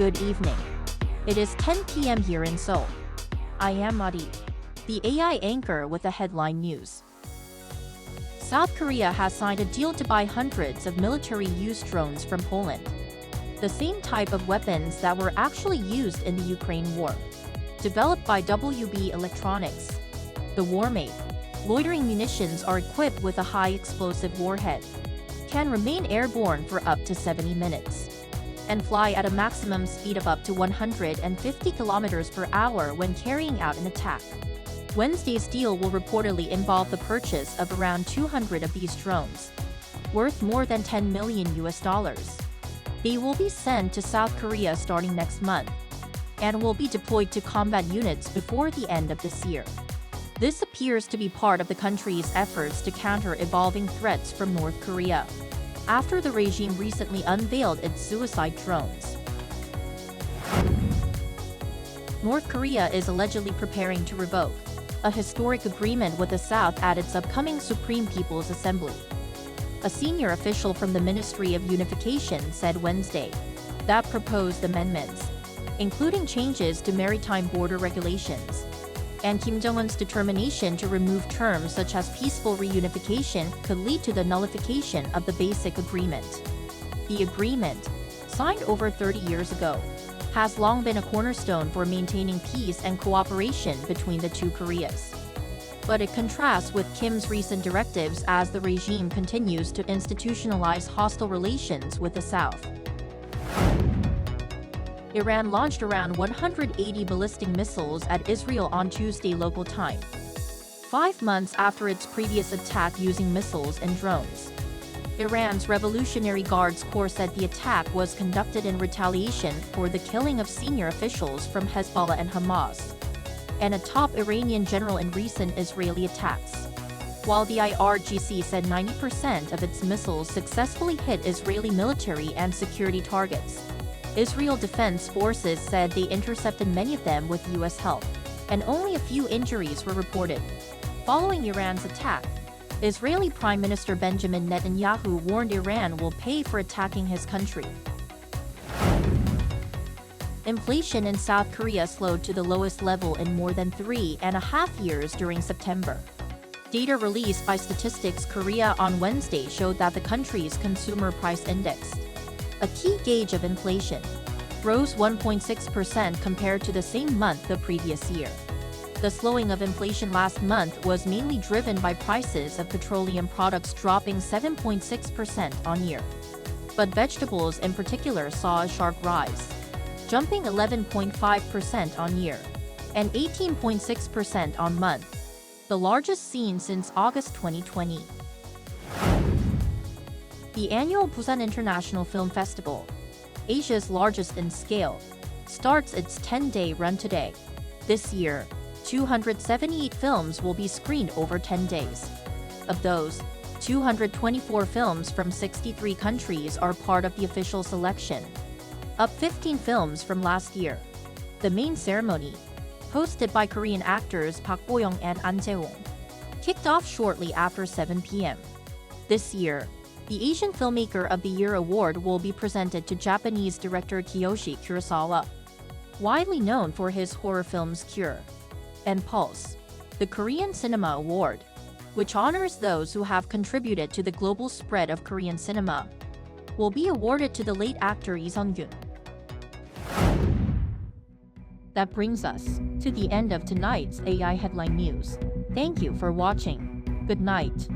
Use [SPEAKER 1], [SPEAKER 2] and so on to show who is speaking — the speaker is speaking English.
[SPEAKER 1] Good evening. It is 10 p.m. here in Seoul. I am Madi, the AI anchor with the headline news. South Korea has signed a deal to buy hundreds of military-use drones from Poland. The same type of weapons that were actually used in the Ukraine war. Developed by WB Electronics. The war-made, loitering munitions are equipped with a high explosive warhead. Can remain airborne for up to 70 minutes. And fly at a maximum speed of up to 150 kilometers per hour when carrying out an attack. Wednesday's deal will reportedly involve the purchase of around 200 of these drones, worth more than $10 million. They will be sent to South Korea starting next month, and will be deployed to combat units before the end of this year. This appears to be part of the country's efforts to counter evolving threats from North Korea, after the regime recently unveiled its suicide drones. North Korea is allegedly preparing to revoke a historic agreement with the South at its upcoming Supreme People's Assembly. A senior official from the Ministry of Unification said Wednesday that proposed amendments, including changes to maritime border regulations, and Kim Jong-un's determination to remove terms such as peaceful reunification could lead to the nullification of the basic agreement. The agreement, signed over 30 years ago, has long been a cornerstone for maintaining peace and cooperation between the two Koreas. But it contrasts with Kim's recent directives as the regime continues to institutionalize hostile relations with the South. Iran launched around 180 ballistic missiles at Israel on Tuesday local time, 5 months after its previous attack using missiles and drones. Iran's Revolutionary Guards Corps said the attack was conducted in retaliation for the killing of senior officials from Hezbollah and Hamas, and a top Iranian general in recent Israeli attacks. While the IRGC said 90% of its missiles successfully hit Israeli military and security targets, Israel Defense Forces said they intercepted many of them with U.S. help, and only a few injuries were reported. Following Iran's attack, Israeli Prime Minister Benjamin Netanyahu warned Iran will pay for attacking his country. Inflation in South Korea slowed to the lowest level in more than 3.5 years during September. Data released by Statistics Korea on Wednesday showed that the country's consumer price index, a key gauge of inflation, rose 1.6% compared to the same month the previous year. The slowing of inflation last month was mainly driven by prices of petroleum products dropping 7.6% on year. But vegetables in particular saw a sharp rise, jumping 11.5% on year and 18.6% on month, the largest seen since August 2020. The annual Busan International Film Festival, Asia's largest in scale, starts its 10-day run today. This year, 278 films will be screened over 10 days. Of those, 224 films from 63 countries are part of the official selection, up 15 films from last year. The main ceremony, hosted by Korean actors Park Bo-young and An Jae-won, kicked off shortly after 7 p.m. This year, the Asian Filmmaker of the Year award will be presented to Japanese director Kiyoshi Kurosawa, widely known for his horror films Cure and Pulse. The Korean Cinema Award, which honors those who have contributed to the global spread of Korean cinema, will be awarded to the late actor Lee Sung-gyun. That brings us to the end of tonight's AI Headline News. Thank you for watching. Good night.